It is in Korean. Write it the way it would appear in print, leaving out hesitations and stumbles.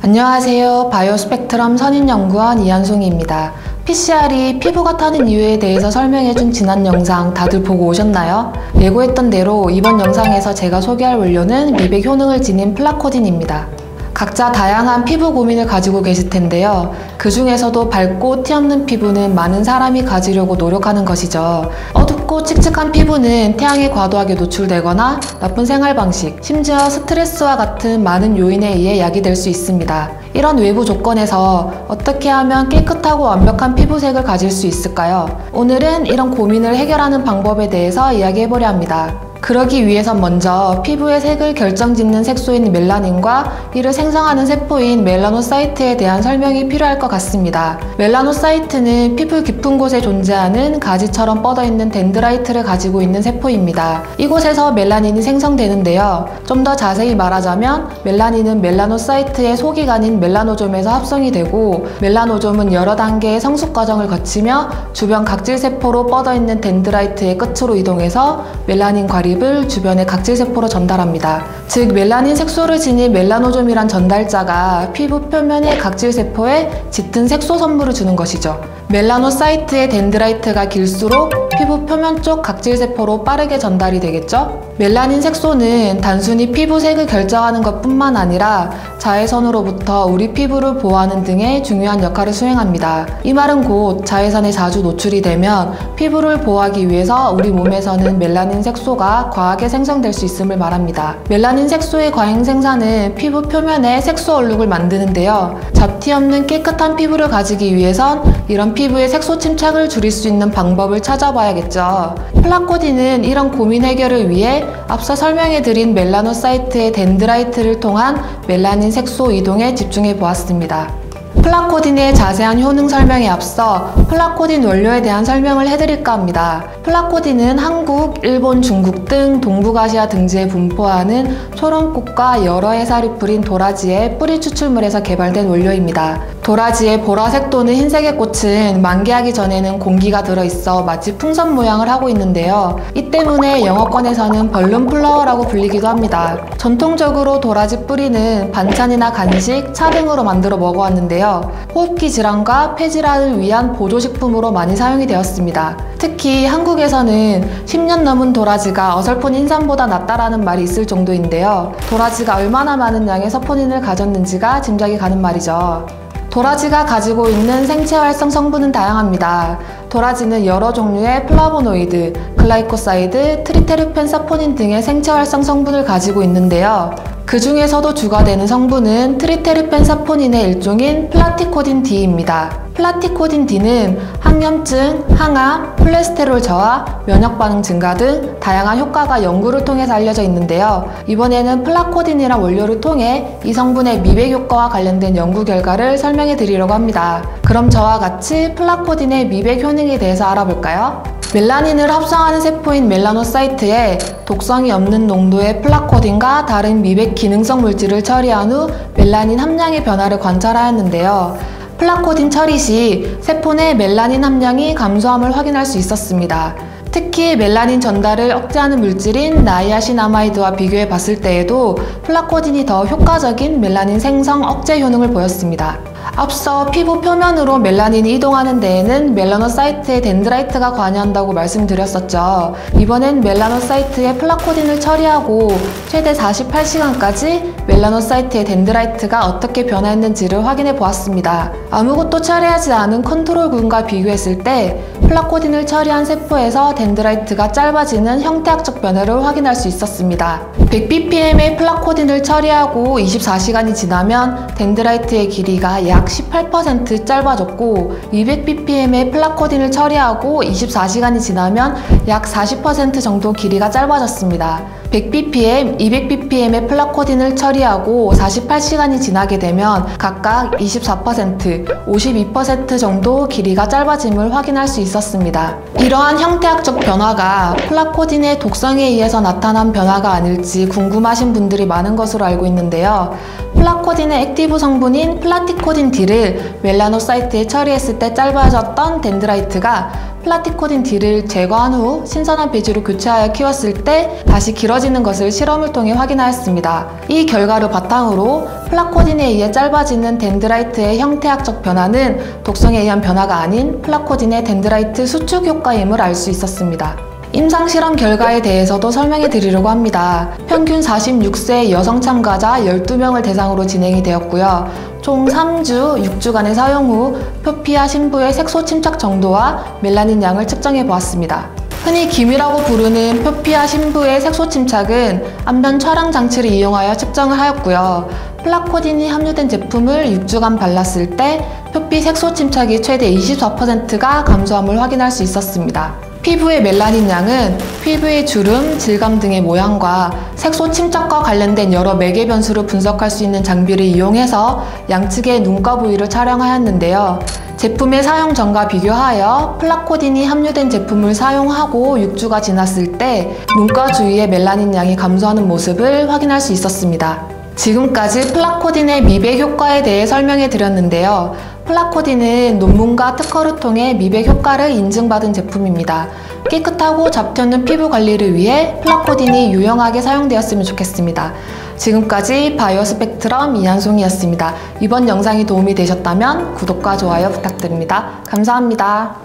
안녕하세요. 바이오스펙트럼 선인연구원 이한송입니다. PCR이 피부가 타는 이유에 대해서 설명해준 지난 영상 다들 보고 오셨나요? 예고했던 대로 이번 영상에서 제가 소개할 원료는 미백 효능을 지닌 플라코딘입니다. 각자 다양한 피부 고민을 가지고 계실 텐데요. 그 중에서도 밝고 티 없는 피부는 많은 사람이 가지려고 노력하는 것이죠. 어둡고 칙칙한 피부는 태양에 과도하게 노출되거나 나쁜 생활 방식, 심지어 스트레스와 같은 많은 요인에 의해 야기될 수 있습니다. 이런 외부 조건에서 어떻게 하면 깨끗하고 완벽한 피부색을 가질 수 있을까요? 오늘은 이런 고민을 해결하는 방법에 대해서 이야기해보려 합니다. 그러기 위해선 먼저 피부의 색을 결정짓는 색소인 멜라닌과 이를 생성하는 세포인 멜라노사이트에 대한 설명이 필요할 것 같습니다. 멜라노사이트는 피부 깊은 곳에 존재하는 가지처럼 뻗어있는 덴드라이트를 가지고 있는 세포입니다. 이곳에서 멜라닌이 생성되는데요. 좀 더 자세히 말하자면 멜라닌은 멜라노사이트의 속이 아닌 멜라노좀에서 합성이 되고, 멜라노좀은 여러 단계의 성숙 과정을 거치며 주변 각질세포로 뻗어있는 덴드라이트의 끝으로 이동해서 멜라닌 과립을 주변의 각질세포로 전달합니다. 즉, 멜라닌 색소를 지닌 멜라노좀이란 전달자가 피부 표면의 각질세포에 짙은 색소 선물을 주는 것이죠. 멜라노사이트의 덴드라이트가 길수록 피부 표면 쪽 각질세포로 빠르게 전달이 되겠죠? 멜라닌 색소는 단순히 피부색을 결정하는 것뿐만 아니라 자외선으로부터 우리 피부를 보호하는 등의 중요한 역할을 수행합니다. 이 말은 곧 자외선에 자주 노출이 되면 피부를 보호하기 위해서 우리 몸에서는 멜라닌 색소가 과하게 생성될 수 있음을 말합니다. 멜라닌 색소의 과잉 생산은 피부 표면에 색소 얼룩을 만드는데요. 잡티 없는 깨끗한 피부를 가지기 위해선 이런 피부의 색소 침착을 줄일 수 있는 방법을 찾아봐야겠죠. 플라코딘은 이런 고민 해결을 위해 앞서 설명해드린 멜라노사이트의 덴드라이트를 통한 멜라닌 색소 이동에 집중해 보았습니다. 플라코딘의 자세한 효능 설명에 앞서 플라코딘 원료에 대한 설명을 해드릴까 합니다. 플라코딘은 한국, 일본, 중국 등 동북아시아 등지에 분포하는 초롱꽃과 여러 해살이 뿌린 도라지의 뿌리 추출물에서 개발된 원료입니다. 도라지의 보라색 또는 흰색의 꽃은 만개하기 전에는 공기가 들어있어 마치 풍선 모양을 하고 있는데요. 이 때문에 영어권에서는 벌룬 플라워라고 불리기도 합니다. 전통적으로 도라지 뿌리는 반찬이나 간식, 차 등으로 만들어 먹어왔는데요. 호흡기 질환과 폐질환을 위한 보조식품으로 많이 사용이 되었습니다. 특히 한국에서는 10년 넘은 도라지가 어설픈 인삼보다 낫다라는 말이 있을 정도인데요. 도라지가 얼마나 많은 양의 서포닌을 가졌는지가 짐작이 가는 말이죠. 도라지가 가지고 있는 생체 활성 성분은 다양합니다. 도라지는 여러 종류의 플라보노이드, 글라이코사이드, 트리테르펜 사포닌 등의 생체 활성 성분을 가지고 있는데요. 그 중에서도 주가 되는 성분은 트리테르펜 사포닌의 일종인 플라티코딘 D입니다. 플라티코딘 D는 항염증, 항암, 콜레스테롤 저하, 면역 반응 증가 등 다양한 효과가 연구를 통해서 알려져 있는데요. 이번에는 플라코딘이란 원료를 통해 이 성분의 미백 효과와 관련된 연구 결과를 설명해 드리려고 합니다. 그럼 저와 같이 플라코딘의 미백 효능에 대해서 알아볼까요? 멜라닌을 합성하는 세포인 멜라노사이트에 독성이 없는 농도의 플라코딘과 다른 미백 기능성 물질을 처리한 후 멜라닌 함량의 변화를 관찰하였는데요. 플라코딘 처리 시 세포 내 멜라닌 함량이 감소함을 확인할 수 있었습니다. 특히 멜라닌 전달을 억제하는 물질인 나이아신아마이드와 비교해 봤을 때에도 플라코딘이 더 효과적인 멜라닌 생성 억제 효능을 보였습니다. 앞서 피부 표면으로 멜라닌이 이동하는 데에는 멜라노사이트의 덴드라이트가 관여한다고 말씀드렸었죠. 이번엔 멜라노사이트에 플라코딘을 처리하고 최대 48시간까지 멜라노사이트의 덴드라이트가 어떻게 변화했는지를 확인해 보았습니다. 아무것도 처리하지 않은 컨트롤군과 비교했을 때 플라코딘을 처리한 세포에서 덴드라이트가 짧아지는 형태학적 변화를 확인할 수 있었습니다. 100ppm의 플라코딘을 처리하고 24시간이 지나면 덴드라이트의 길이가 약 18% 짧아졌고, 200ppm의 플라코딘을 처리하고 24시간이 지나면 약 40% 정도 길이가 짧아졌습니다. 100ppm, 200ppm의 플라코딘을 처리하고 48시간이 지나게 되면 각각 24%, 52% 정도 길이가 짧아짐을 확인할 수 있었습니다. 이러한 형태학적 변화가 플라코딘의 독성에 의해서 나타난 변화가 아닐지 궁금하신 분들이 많은 것으로 알고 있는데요. 플라코딘의 액티브 성분인 플라티코딘 D를 멜라노사이트에 처리했을 때 짧아졌던 덴드라이트가 플라티코딘 D를 제거한 후 신선한 배지로 교체하여 키웠을 때 다시 길어지는 것을 실험을 통해 확인하였습니다. 이 결과를 바탕으로 플라코딘에 의해 짧아지는 덴드라이트의 형태학적 변화는 독성에 의한 변화가 아닌 플라코딘의 덴드라이트 수축 효과임을 알 수 있었습니다. 임상 실험 결과에 대해서도 설명해 드리려고 합니다. 평균 46세 여성 참가자 12명을 대상으로 진행이 되었고요. 총 3주, 6주간의 사용 후 표피와 심부의 색소 침착 정도와 멜라닌 양을 측정해 보았습니다. 흔히 기미라고 부르는 표피와 심부의 색소 침착은 안면 촬영 장치를 이용하여 측정을 하였고요. 플라코딘이 함유된 제품을 6주간 발랐을 때 표피 색소 침착이 최대 24%가 감소함을 확인할 수 있었습니다. 피부의 멜라닌 양은 피부의 주름, 질감 등의 모양과 색소 침착과 관련된 여러 매개 변수를 분석할 수 있는 장비를 이용해서 양측의 눈가 부위를 촬영하였는데요. 제품의 사용 전과 비교하여 플라코딘이 함유된 제품을 사용하고 6주가 지났을 때 눈가 주위의 멜라닌 양이 감소하는 모습을 확인할 수 있었습니다. 지금까지 플라코딘의 미백 효과에 대해 설명해 드렸는데요. 플라코딘은 논문과 특허를 통해 미백 효과를 인증받은 제품입니다. 깨끗하고 잡티 없는 피부 관리를 위해 플라코딘이 유용하게 사용되었으면 좋겠습니다. 지금까지 바이오 스펙트럼 이한송이었습니다. 이번 영상이 도움이 되셨다면 구독과 좋아요 부탁드립니다. 감사합니다.